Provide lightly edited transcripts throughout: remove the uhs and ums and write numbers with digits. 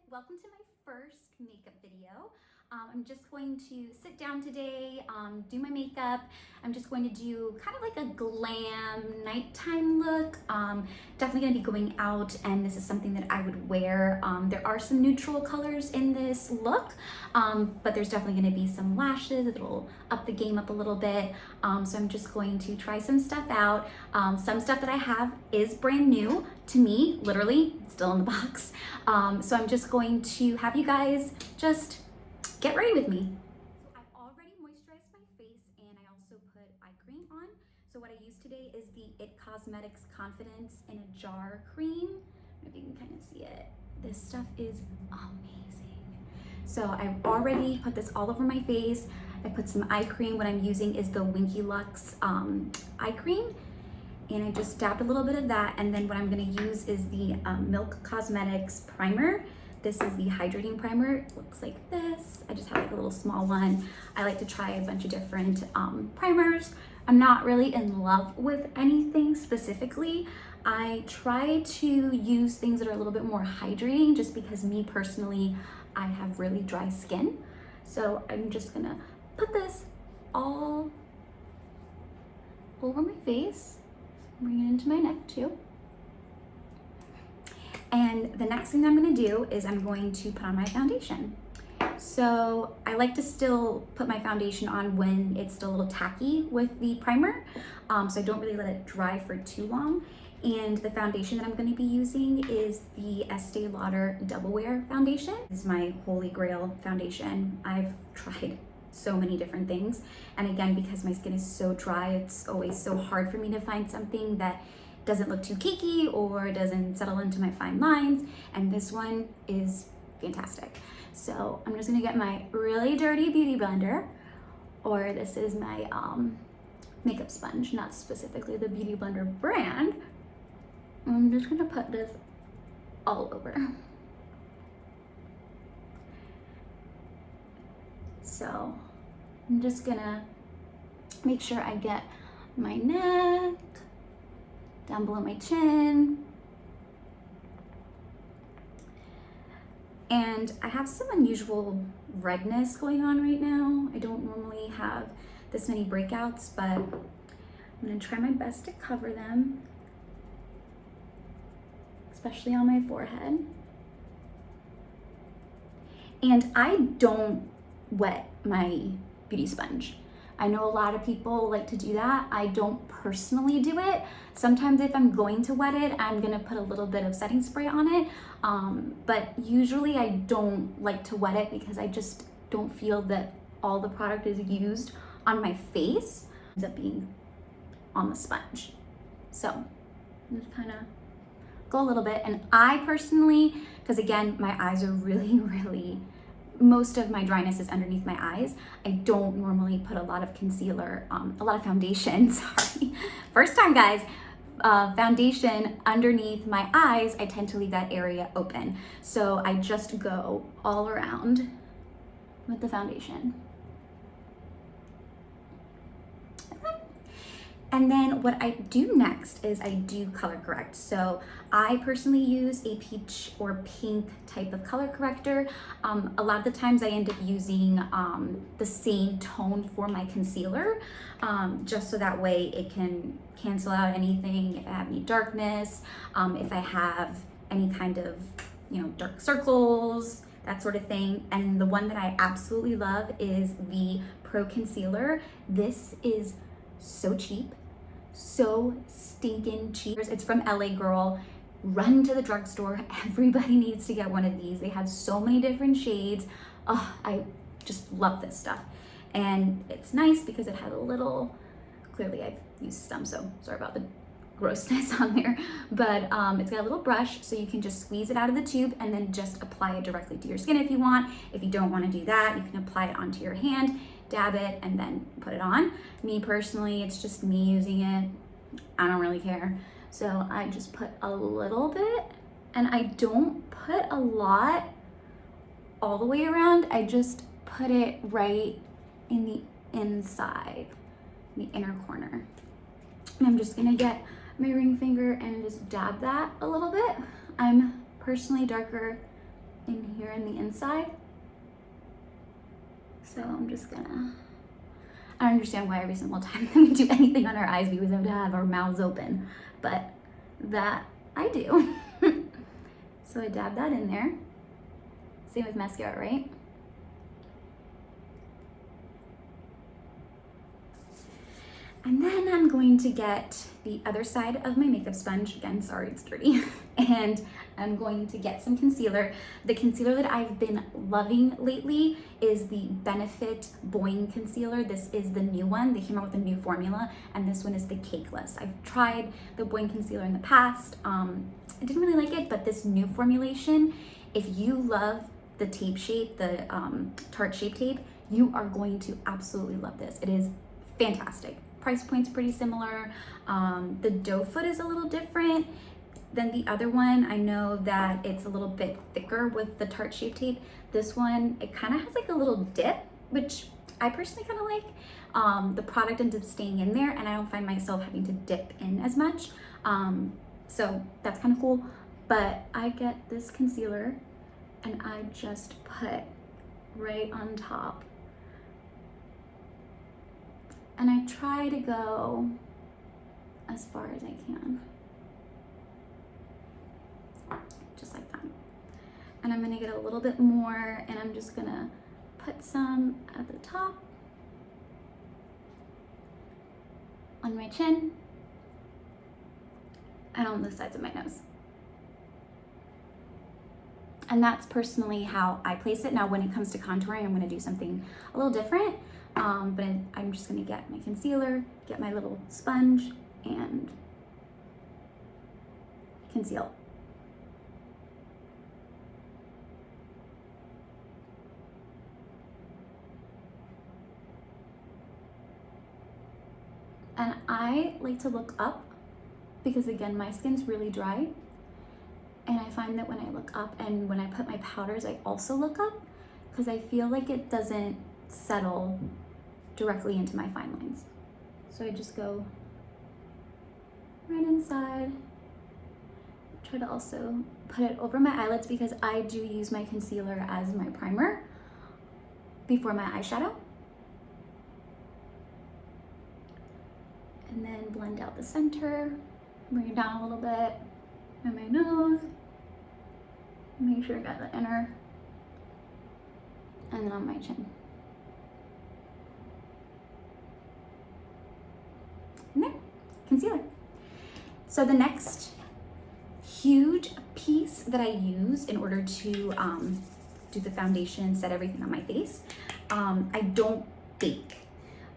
Welcome to my first makeup video. I'm just going to sit down today, do my makeup. I'm just going to do kind of like a glam nighttime look. Definitely gonna be going out, and this is something that I would wear. There are some neutral colors in this look, but there's definitely gonna be some lashes that'll up the game up a little bit. So I'm just going to try some stuff out. Some stuff that I have is brand new to me, literally, still in the box. So I'm just going to have you guys just get ready with me. So I've already moisturized my face and I also put eye cream on. So what I use today is the It Cosmetics Confidence in a Jar cream. I don't know if you can kind of see it. This stuff is amazing. So I've already put this all over my face. I put some eye cream. What I'm using is the Winky Lux eye cream. And I just dabbed a little bit of that, and then what I'm gonna use is the Milk Cosmetics primer. This is the hydrating primer. It looks like this. I just have like a little small one. I like to try a bunch of different primers. I'm not really in love with anything specifically. I try to use things that are a little bit more hydrating, just because me personally, I have really dry skin. So I'm just gonna put this all over my face. Bring it into my neck too. And the next thing that I'm gonna do is I'm going to put on my foundation. So I like to still put my foundation on when it's still a little tacky with the primer. So I don't really let it dry for too long. And the foundation that I'm gonna be using is the Estee Lauder Double Wear foundation. This is my holy grail foundation. I've tried so many different things, and again, because my skin is so dry, it's always so hard for me to find something that doesn't look too cakey or doesn't settle into my fine lines, and this one is fantastic. So I'm just gonna get my really dirty beauty blender, or this is my makeup sponge, not specifically the Beauty Blender brand. I'm just gonna put this all over. So I'm just gonna make sure I get my neck, down below my chin. And I have some unusual redness going on right now. I don't normally have this many breakouts, but I'm gonna try my best to cover them, especially on my forehead. And I don't wet my beauty sponge. I know a lot of people like to do that. I don't personally do it. Sometimes if I'm going to wet it, I'm gonna put a little bit of setting spray on it. But usually I don't like to wet it because I just don't feel that all the product is used on my face. It ends up being on the sponge. So I'm just kind of go a little bit. And I personally, because again, my eyes are really, most of my dryness is underneath my eyes. I don't normally put a lot of concealer, a lot of foundation, sorry. First time, guys, foundation underneath my eyes. I tend to leave that area open. So I just go all around with the foundation. And then what I do next is I do color correct. So I personally use a peach or pink type of color corrector. A lot of the times I end up using the same tone for my concealer, just so that way it can cancel out anything, if I have any darkness, if I have any kind of, dark circles, that sort of thing. And the one that I absolutely love is the Pro Concealer. This is so cheap, so stinking cheap. It's from LA Girl. Run to the drugstore. Everybody needs to get one of these. They have so many different shades. Oh, I just love this stuff. And it's nice because it has a little, clearly I've used some, so sorry about the grossness on there, but it's got a little brush, so you can just squeeze it out of the tube and then just apply it directly to your skin if you want. If you don't want to do that, you can apply it onto your hand, dab it, and then put it on. Me personally, it's just me using it. I don't really care. So I just put a little bit, and I don't put a lot all the way around. I just put it right in the inside, the inner corner. And I'm just gonna get my ring finger and just dab that a little bit. I'm personally darker in here in the inside. So I'm just gonna, I don't understand why every single time that we do anything on our eyes, we would have to have our mouths open, but that I do. So I dab that in there. Same with mascara, right? And then I'm going to get the other side of my makeup sponge. Again, sorry, it's dirty. And I'm going to get some concealer. The concealer that I've been loving lately is the Benefit Boing Concealer. This is the new one. They came out with a new formula, and this one is the cakeless. I've tried the Boing Concealer in the past. I didn't really like it, but this new formulation, if you love the tape shape, the Tarte Shape Tape, you are going to absolutely love this. It is fantastic. Price point's pretty similar. The doe foot is a little different than the other one. I know that it's a little bit thicker with the Tarte Shape Tape. This one, it kind of has like a little dip, which I personally kind of like. The product ends up staying in there, and I don't find myself having to dip in as much. So that's kind of cool. But I get this concealer and I just put right on top. And I try to go as far as I can. Just like that. And I'm gonna get a little bit more, and I'm just gonna put some at the top, on my chin, and on the sides of my nose. And that's personally how I place it. Now, when it comes to contouring, I'm gonna do something a little different. But I'm just gonna get my concealer, get my little sponge, and conceal. And I like to look up because, again, my skin's really dry. And I find that when I look up and when I put my powders, I also look up because I feel like it doesn't settle directly into my fine lines. So I just go right inside. Try to also put it over my eyelids because I do use my concealer as my primer before my eyeshadow. And then blend out the center, bring it down a little bit, and my nose. Make sure I got the inner, and then on my chin. And there, concealer. So the next huge piece that I use in order to do the foundation, set everything on my face, I don't bake.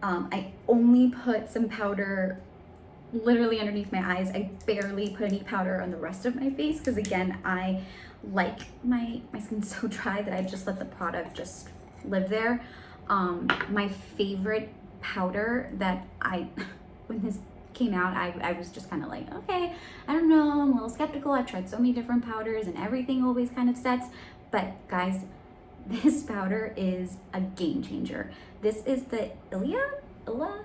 I only put some powder literally underneath my eyes. I barely put any powder on the rest of my face because, again, I like my skin so dry that I just let the product just live there. My favorite powder that when this came out, I was just kind of like, okay, I don't know, I'm a little skeptical. I've tried so many different powders and everything always kind of sets. But guys, this powder is a game changer. This is the Illa,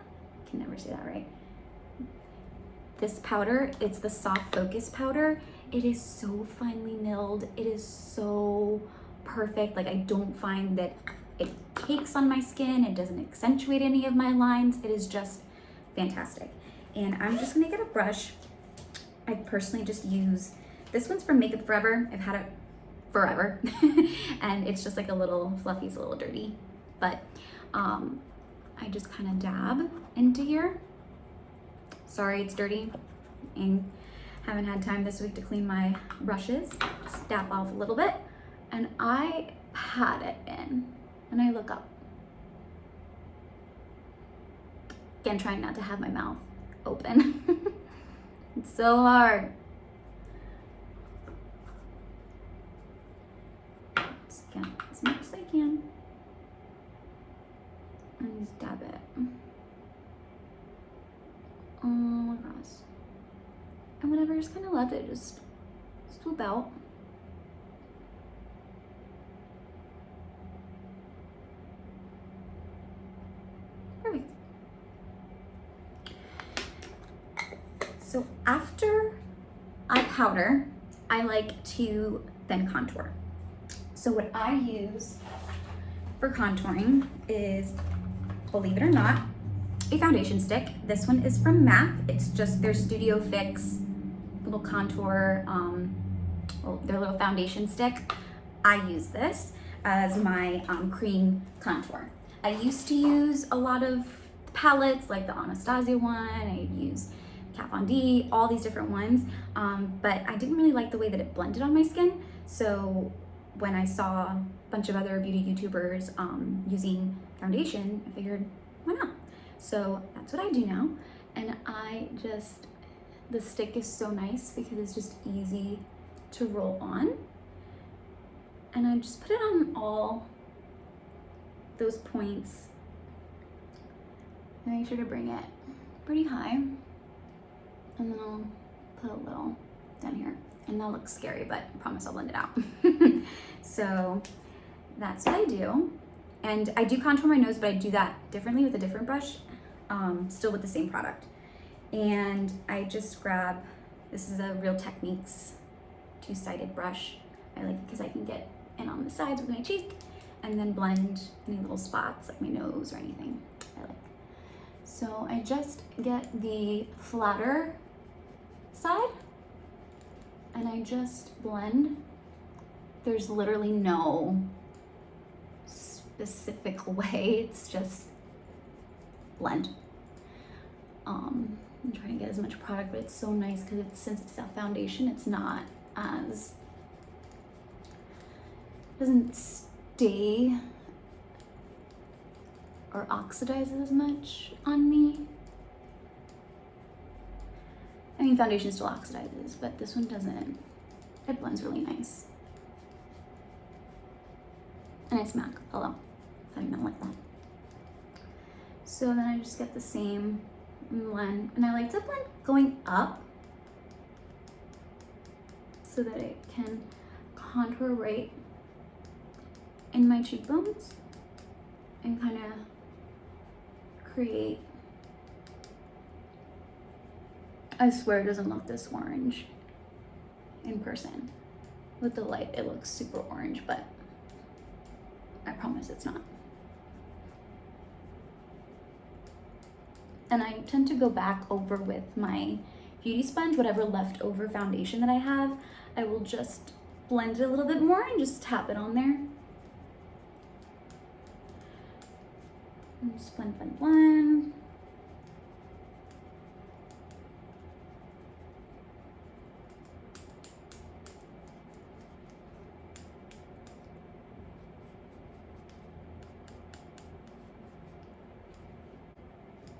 can never say that right. This powder, it's the Soft Focus powder. It is so finely milled. It is so perfect. Like, I don't find that it cakes on my skin. It doesn't accentuate any of my lines. It is just fantastic. And I'm just gonna get a brush. I personally just use, this one's from Makeup Forever. I've had it forever. And it's just like a little fluffy, it's a little dirty. But I just kind of dab into here. Sorry, it's dirty. And haven't had time this week to clean my brushes. Just dab off a little bit. And I pat it in. And I look up. Again, trying not to have my mouth open. It's so hard. Just get as much as I can. And just dab it all across. And whenever I just kind of let it just swoop out. Perfect. So after I powder, I like to then contour. So what I use for contouring is, believe it or not, a foundation stick. This one is from MAC. It's just their Studio Fix little contour, their little foundation stick. I use this as my cream contour. I used to use a lot of palettes like the Anastasia one. I use Kat Von D, all these different ones, but I didn't really like the way that it blended on my skin. So when I saw a bunch of other beauty YouTubers using foundation, I figured, why not? So that's what I do now. And the stick is so nice because it's just easy to roll on. And I just put it on all those points. And make sure to bring it pretty high. And then I'll put a little down here. And that looks scary, but I promise I'll blend it out. So that's what I do. And I do contour my nose, but I do that differently with a different brush, still with the same product. And I just grab, this is a Real Techniques two-sided brush. I like it because I can get in on the sides with my cheek and then blend any little spots like my nose or anything I like. So I just get the flatter side and I just blend. There's literally no specific way, it's just blend. I'm trying to get as much product, but it's so nice because since it's a foundation, it's not as, doesn't stay or oxidize as much on me. I mean, foundation still oxidizes, but this one doesn't. It blends really nice. And it's MAC, hello. How do you not like that? So then I just get the same blend, and I like to blend going up so that it can contour right in my cheekbones and kind of create, I swear it doesn't look this orange in person. With the light, it looks super orange, but I promise it's not. And I tend to go back over with my beauty sponge, whatever leftover foundation that I have, I will just blend it a little bit more and just tap it on there. And just blend, blend, blend.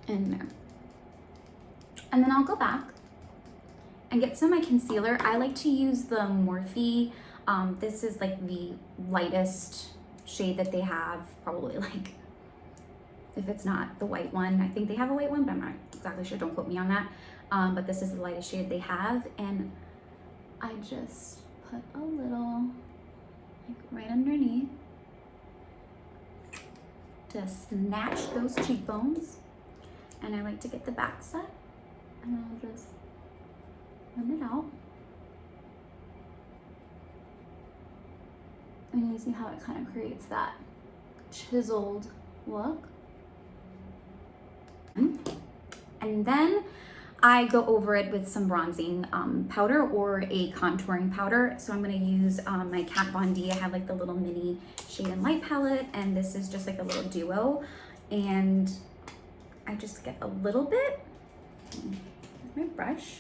In there. And then I'll go back and get some of my concealer. I like to use the Morphe. This is like the lightest shade that they have, probably like, if it's not the white one. I think they have a white one, but I'm not exactly sure, don't quote me on that. But this is the lightest shade they have. And I just put a little, like right underneath to snatch those cheekbones. And I like to get the back side, and I'll just blend it out. And you see how it kind of creates that chiseled look. And then I go over it with some bronzing powder or a contouring powder. So I'm gonna use my Kat Von D. I have like the little mini Shade and Light palette, and this is just like a little duo. And I just get a little bit with my brush,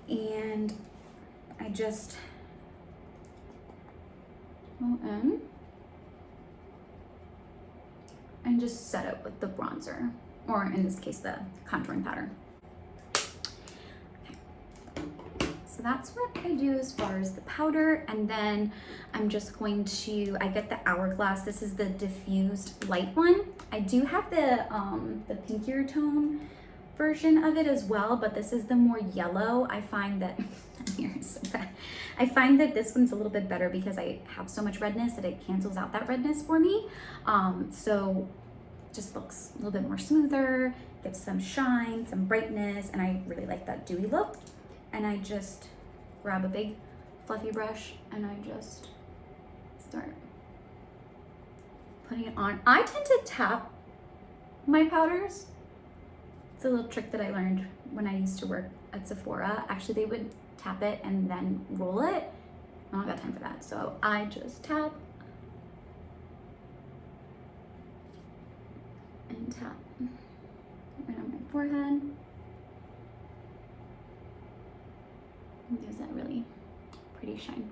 and I just go in and just set it with the bronzer, or in this case, the contouring powder. So that's what I do as far as the powder, and then I'm just going to, I get the Hourglass. This is the diffused light one. I do have the pinkier tone version of it as well, but this is the more yellow. I find that, here is so bad. I find that this one's a little bit better because I have so much redness that it cancels out that redness for me. So just looks a little bit more smoother, gives some shine, some brightness, and I really like that dewy look. And I just grab a big fluffy brush and I just start putting it on. I tend to tap my powders. It's a little trick that I learned when I used to work at Sephora. Actually, they would tap it and then roll it. I don't got time for that, so I just tap and tap right on my forehead. It gives that really pretty shine.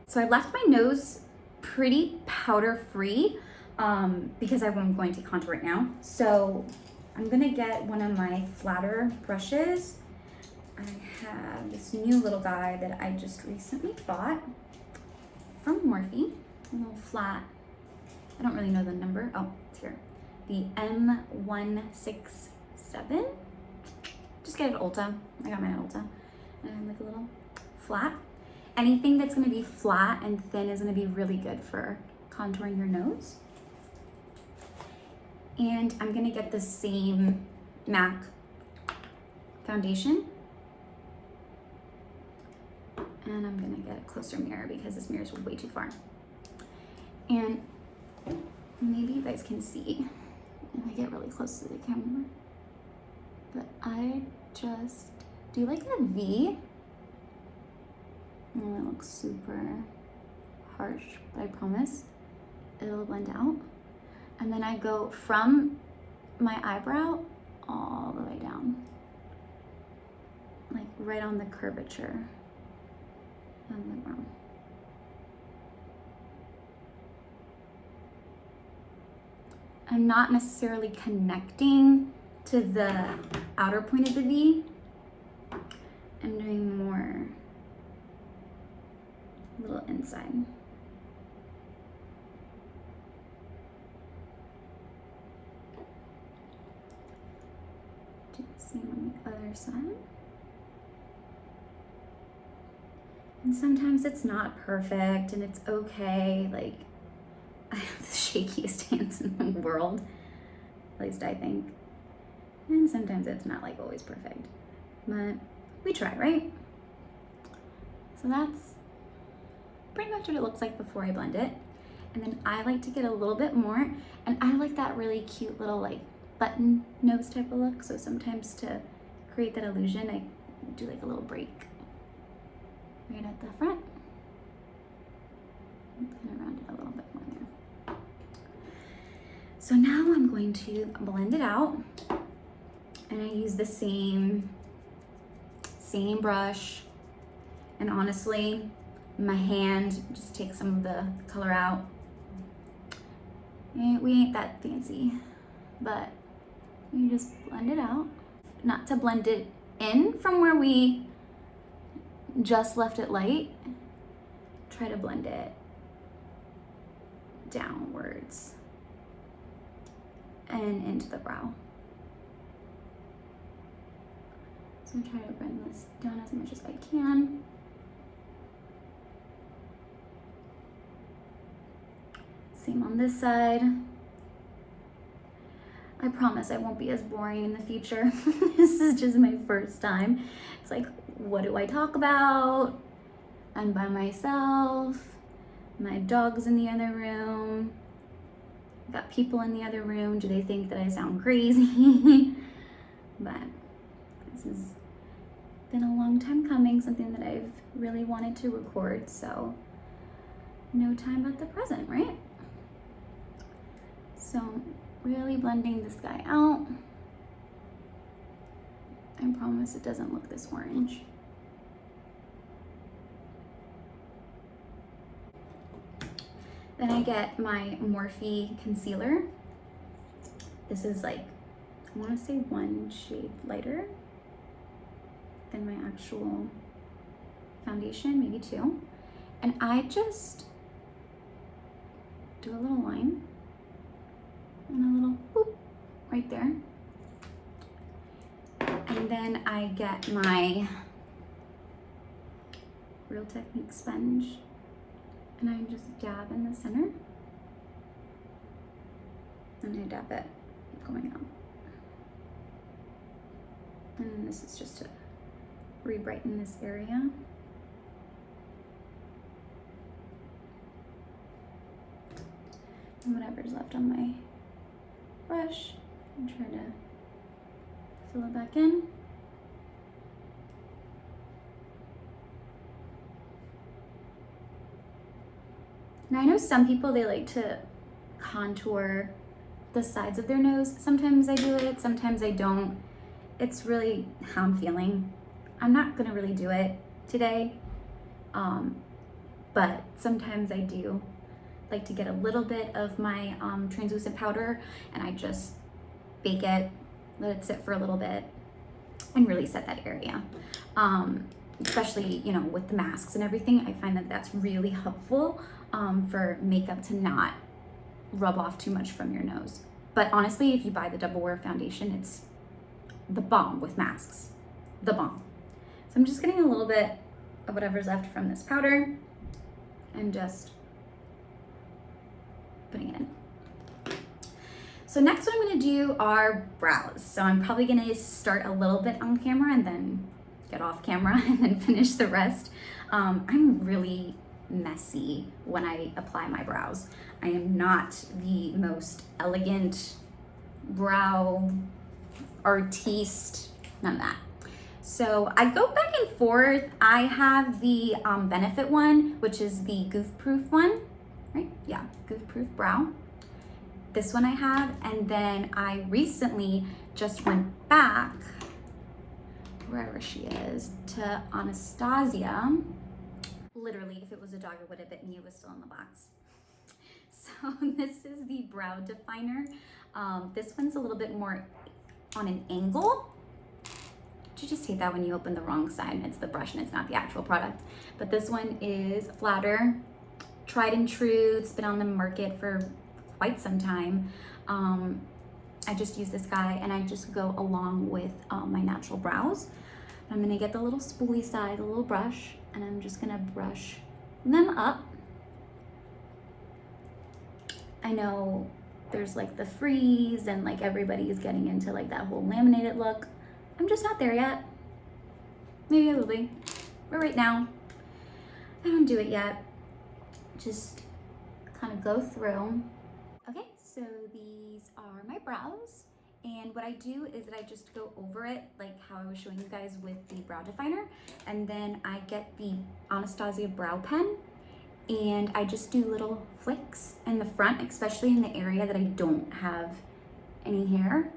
So I left my nose pretty powder free because I'm going to contour right now. So I'm gonna get one of my flatter brushes. I have this new little guy that I just recently bought from Morphe, a little flat. I don't really know the number. Oh, it's here. The M167. Just get it at Ulta. I got mine at Ulta. And like a little flat. Anything that's gonna be flat and thin is gonna be really good for contouring your nose. And I'm gonna get the same MAC foundation. And I'm gonna get a closer mirror because this mirror is way too far. And maybe you guys can see if I get really close to the camera. But I just do like a V. Oh, it looks super harsh, but I promise it'll blend out. And then I go from my eyebrow all the way down, like right on the curvature of the brow. I'm not necessarily connecting to the outer point of the V. I'm doing more a little inside. Do the same on the other side. And sometimes it's not perfect and it's okay. Like, I have the shakiest hands in the world, at least I think. And sometimes it's not like always perfect, but we try, right? So that's pretty much what it looks like before I blend it. And then I like to get a little bit more, and I like that really cute little like button nose type of look. So sometimes to create that illusion, I do like a little break right at the front. I'm gonna round it a little bit more there. So now I'm going to blend it out, and I use the same brush. And honestly, my hand just takes some of the color out. And we ain't that fancy, but you just blend it out. Not to blend it in from where we just left it light. Try to blend it downwards and into the brow. So try to bring this down as much as I can. Same on this side. I promise I won't be as boring in the future. This is just my first time. It's like, what do I talk about? I'm by myself. My dog's in the other room. I've got people in the other room. Do they think that I sound crazy? But this has been a long time coming, something that I've really wanted to record, so no time but the present, right? So really blending this guy out. I promise it doesn't look this orange. Then I get my Morphe concealer. This is like, I want to say 1 shade lighter than my actual foundation, maybe 2. And I just do a little line and a little boop right there. And then I get my Real Technique sponge and I just dab in the center. And I dab it going out. And this is just to re-brighten this area. and whatever's left on my brush and try to fill it back in. Now I know some people, they like to contour the sides of their nose. Sometimes I do it, sometimes I don't. It's really how I'm feeling. I'm not gonna really do it today, but sometimes I do like to get a little bit of my translucent powder and I just bake it, let it sit for a little bit and really set that area. Especially, you know, with the masks and everything, I find that that's really helpful for makeup to not rub off too much from your nose. But honestly, if you buy the double wear foundation, it's the bomb with masks, the bomb. So I'm just getting a little bit of whatever's left from this powder and just putting it in. So next what I'm gonna do are brows. So I'm probably gonna start a little bit on camera and then get off camera and then finish the rest. I'm really messy when I apply my brows. I am not the most elegant brow artiste, none of that. So I go back and forth. I have the Benefit one, which is the goof proof one, right? Yeah, goof proof brow. This one I have, and then I recently just went back, wherever she is, to Anastasia. Literally, if it was a dog, it would have bit me. It was still in the box. So this is the brow definer. This one's a little bit more on an angle. You just hate that when you open the wrong side and it's the brush and it's not the actual product. But this one is flatter, tried and true. It's been on the market for quite some time. I just use this guy and I just go along with my natural brows. I'm gonna get the little spoolie side, the little brush, and I'm just gonna brush them up. I know there's like the freeze and like everybody's getting into like that whole laminated look. I'm just not there yet. Maybe I will be, but right now, I don't do it yet. Just kind of go through. Okay, so these are my brows. And what I do is that I just go over it like how I was showing you guys with the brow definer. And then I get the Anastasia brow pen and I just do little flicks in the front, especially in the area that I don't have any hair.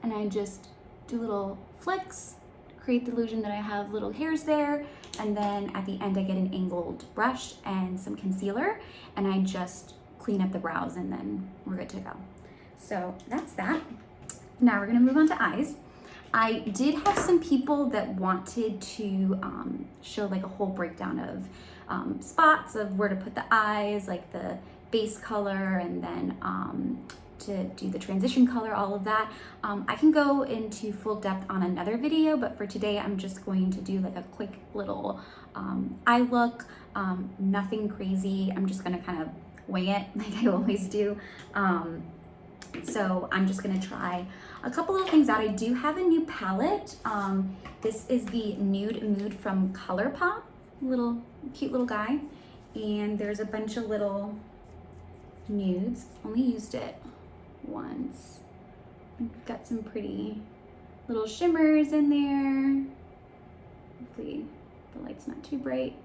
And I just do little flicks, create the illusion that I have little hairs there. And then at the end, I get an angled brush and some concealer and I just clean up the brows and then we're good to go. So that's that. Now we're gonna move on to eyes. I did have some people that wanted to show like a whole breakdown of spots of where to put the eyes, like the base color, and then to do the transition color, all of that. I can go into full depth on another video, but for today, I'm just going to do like a quick little eye look, nothing crazy. I'm just gonna kind of wing it like I always do. So I'm just gonna try a couple of things out. I do have a new palette. This is the Nude Mood from ColourPop, cute little guy. And there's a bunch of little nudes. Only used it once. Got some pretty little shimmers in there. Hopefully the light's not too bright.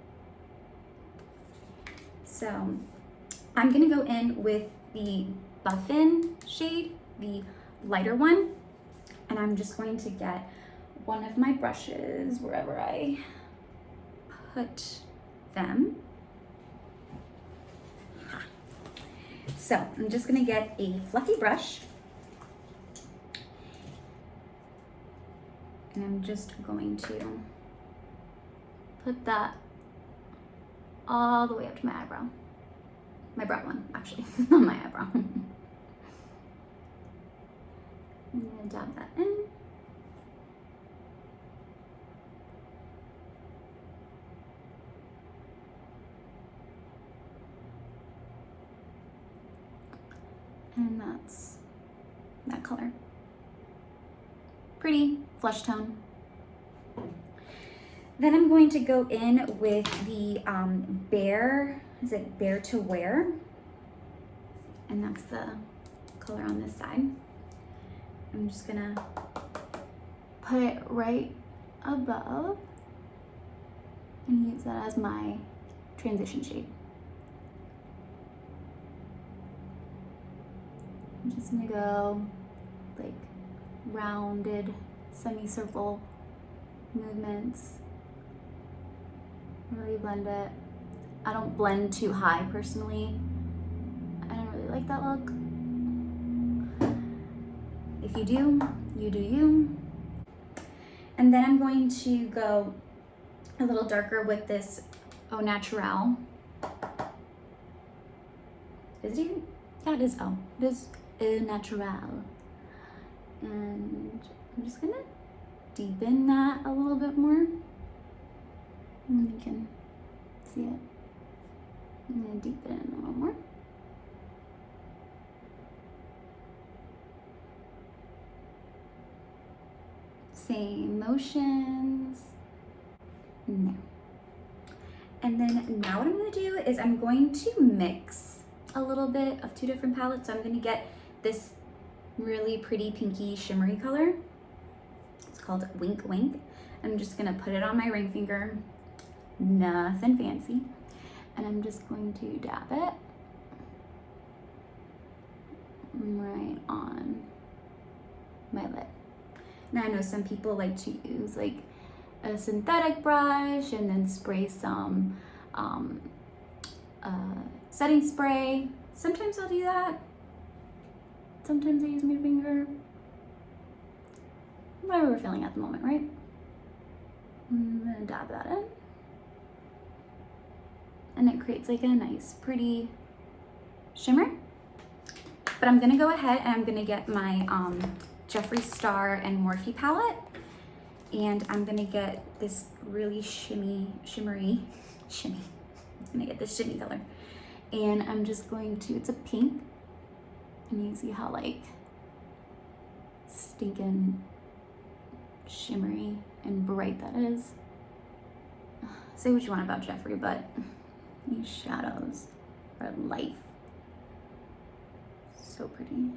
So I'm gonna go in with the Buffin shade, the lighter one, and I'm just going to get one of my brushes wherever I put them. So I'm just gonna get a fluffy brush and I'm just going to put that all the way up to my eyebrow. My brow one, actually, not my eyebrow. I'm gonna dab that in. And that's that color. Pretty flush tone. Then I'm going to go in with the Bare to Wear. and that's the color on this side. I'm just gonna put it right above and use that as my transition shade. I'm just gonna go like rounded semicircle movements. Really blend it. I don't blend too high personally. I don't really like that look. If you do, you do you. And then I'm going to go a little darker with this Au Naturel. Is it even? Yeah, it is. Oh, it is Au Naturel. And I'm just gonna deepen that a little bit more. And you can see it. I'm gonna deepen it a little more. Same motions. No. And then now what I'm gonna do is I'm going to mix a little bit of two different palettes. So I'm gonna get this really pretty pinky shimmery color. It's called Wink Wink. I'm just gonna put it on my ring finger. Nothing fancy. And I'm just going to dab it right on my lid. Now I know some people like to use like a synthetic brush and then spray some setting spray. Sometimes I'll do that. Sometimes I use my finger. Whatever we're feeling at the moment, right? I'm gonna dab that in. And it creates like a nice, pretty shimmer. But I'm gonna go ahead and I'm gonna get my Jeffree Star and Morphe palette. And I'm gonna get this really shimmery. I'm gonna get this shimmy color. And I'm just going to, it's a pink. And you see how like stinking shimmery and bright that is. Say what you want about Jeffree, but these shadows are life. So pretty.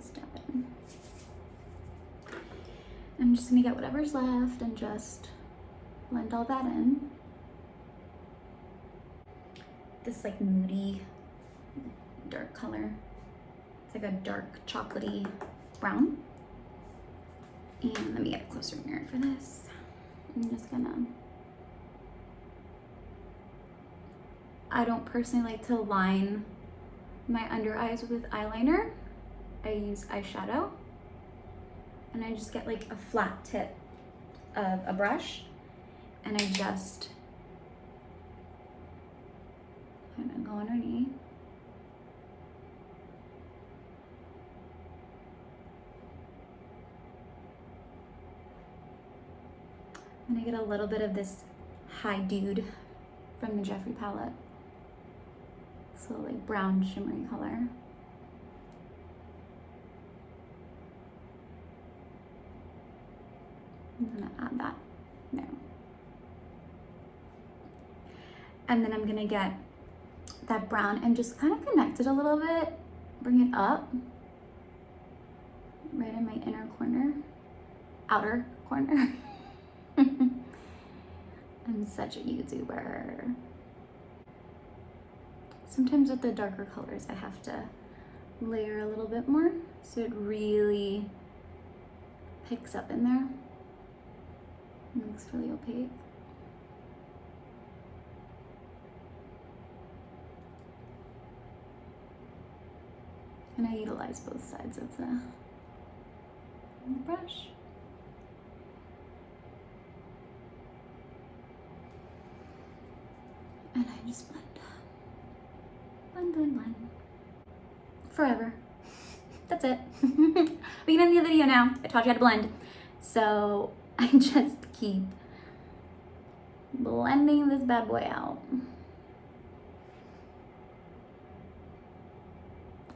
Step in. I'm just gonna get whatever's left and just blend all that in. This like moody dark color. It's like a dark chocolatey brown. And let me get a closer mirror for this. I'm just gonna, I don't personally like to line my under eyes with eyeliner. I use eyeshadow and I just get like a flat tip of a brush and I just kind of go underneath. And I get a little bit of this High Dude from the Jeffree palette. So like brown shimmery color. I'm gonna add that there. And then I'm gonna get that brown and just kind of connect it a little bit, bring it up, right in my inner corner, outer corner. I'm such a YouTuber. Sometimes with the darker colors, I have to layer a little bit more so it really picks up in there. It looks really opaque. And I utilize both sides of the brush. And I just blend. Blend, blend, blend. Forever. That's it. We can end the video now. I taught you how to blend. So I just keep blending this bad boy out. And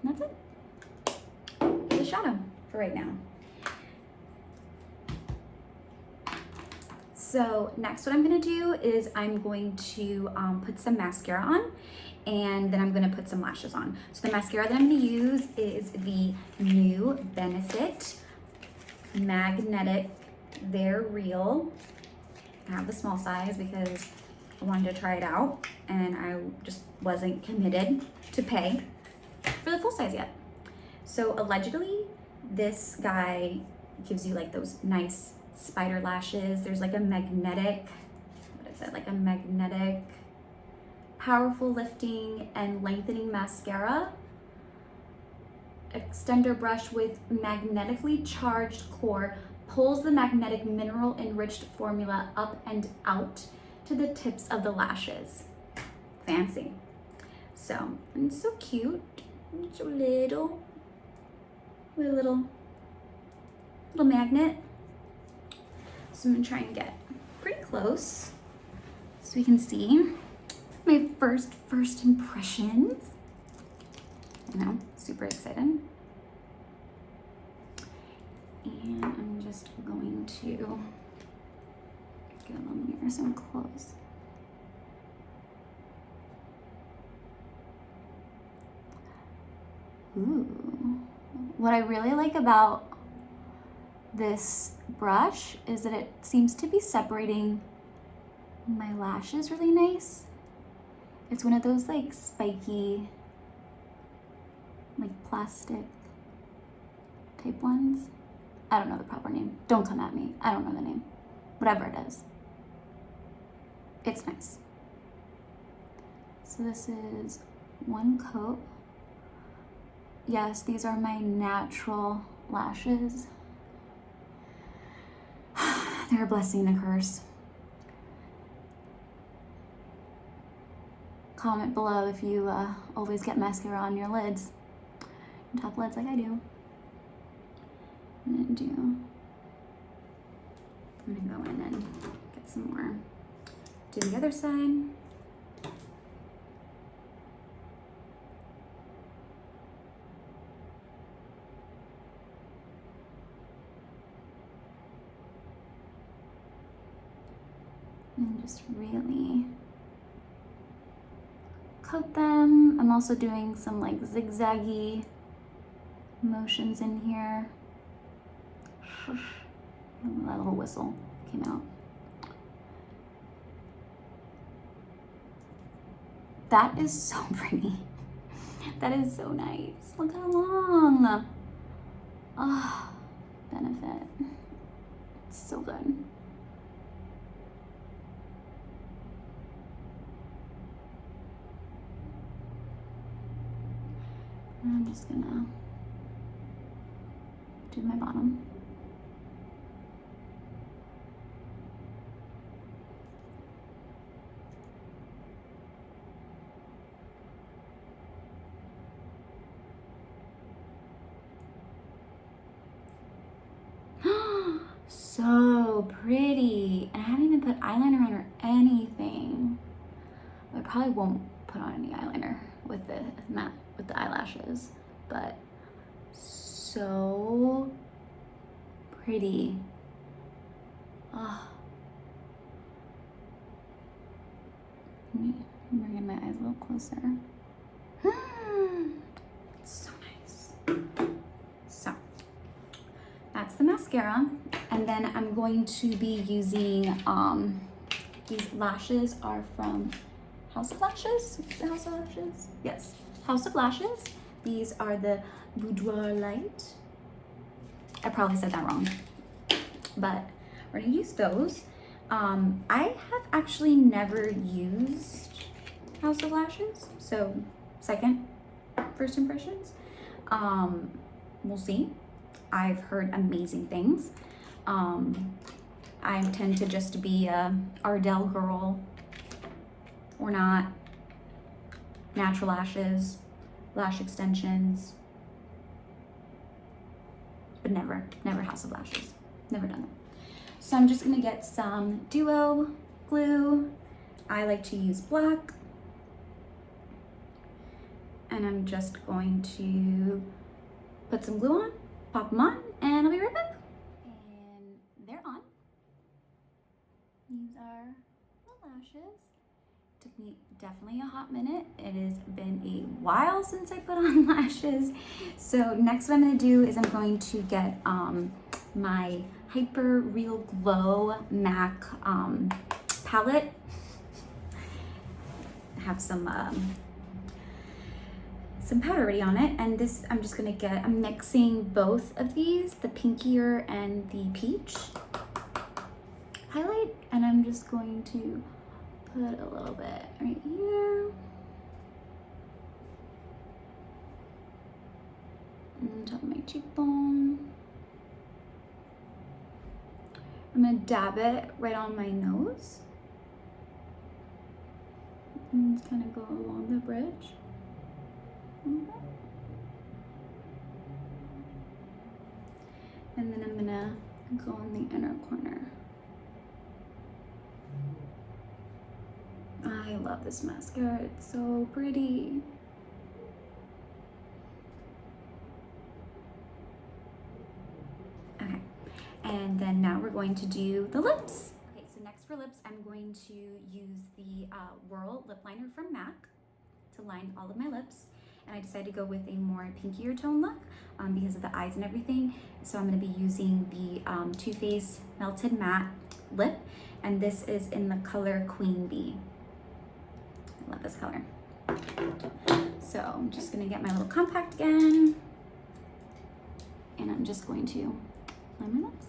that's it. The shadow for right now. So next what I'm gonna do is I'm going to put some mascara on, and then I'm gonna put some lashes on. So the mascara that I'm gonna use is the new Benefit Magnetic They're Real. I have the small size because I wanted to try it out and I just wasn't committed to pay for the full size yet. So allegedly this guy gives you like those nice spider lashes. There's like a magnetic, what is it? Like a magnetic, powerful lifting and lengthening mascara. Extender brush with magnetically charged core pulls the magnetic mineral enriched formula up and out to the tips of the lashes. Fancy. So, and it's so cute. It's a little, with a little magnet. So I'm gonna try and get pretty close so we can see my first impressions. I know, super excited. And I'm just going to get a little mirror so I'm close. Ooh. What I really like about this brush is that it seems to be separating my lashes really nice. It's one of those like spiky, like plastic type ones. I don't know the proper name. Don't come at me. I don't know the name. Whatever it is. It's nice. So this is one coat. Yes, these are my natural lashes. They're a blessing and a curse. Comment below if you always get mascara on your lids, top lids like I do. I'm gonna go in and get some more. Do the other side. And just really coat them. I'm also doing some like zigzaggy motions in here. That little whistle came out. That is so pretty. That is so nice. Look how long. Ah, oh, Benefit. It's so good. I'm just gonna do my bottom. So pretty. And I haven't even put eyeliner on or anything. I probably won't put on any eyeliner with the eyelashes, but so pretty. Oh. Let me bring in my eyes a little closer. It's so nice. So that's the mascara, and then I'm going to be using these lashes are from House of Lashes. Is it House of Lashes? Yes, House of Lashes. These are the Boudoir Light. I probably said that wrong, but we're gonna use those. I have actually never used House of Lashes, so first impressions. We'll see. I've heard amazing things. I tend to just be a Ardell girl, or not. Natural lashes, lash extensions, but never House of Lashes. Never done it. So I'm just gonna get some Duo glue. I like to use black. And I'm just going to put some glue on, pop them on, and I'll be right back. And they're on. These are the lashes. Took me definitely a hot minute. It has been a while since I put on lashes. So next what I'm gonna do is I'm going to get my Hyper Real Glow MAC palette. I have some powder already on it, and this I'm just gonna get, I'm mixing both of these, the pinkier and the peach highlight, and I'm just going to put a little bit right here on top of my cheekbone. I'm gonna dab it right on my nose and just kind of go along the bridge. Okay. And then I'm gonna go in the inner corner. I love this mascara, it's so pretty. Okay, and then now we're going to do the lips. Okay, so next for lips, I'm going to use the Whirl lip liner from MAC to line all of my lips. And I decided to go with a more pinkier tone look because of the eyes and everything. So I'm going to be using the Too Faced Melted Matte Lip, and this is in the color Queen Bee. I love this color. So I'm just going to get my little compact again, and I'm just going to line my lips.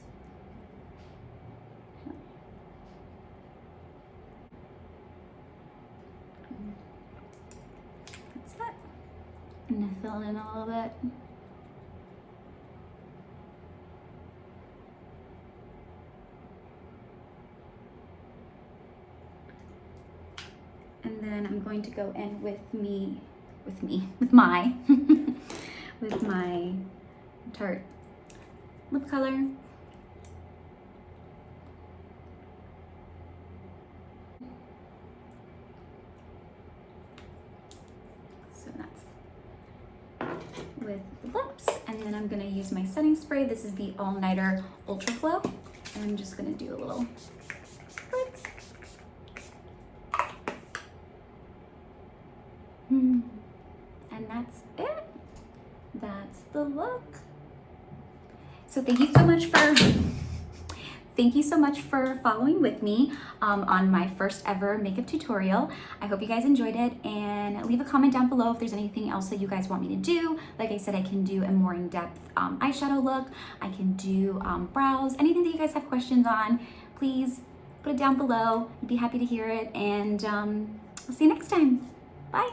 That's it. I'm gonna fill it in a little bit. And then I'm going to go in with my with my Tarte lip color. So that's with the lips, and then I'm gonna use my setting spray. This is the All Nighter Ultra Flow, and I'm just gonna do a little spritz. And that's it. That's the look. So thank you so much for following with me on my first ever makeup tutorial. I hope you guys enjoyed it, and leave a comment down below if there's anything else that you guys want me to do. Like I said, I can do a more in-depth eyeshadow look. I can do brows, anything that you guys have questions on, please put it down below. I'd be happy to hear it, and I'll see you next time. Bye.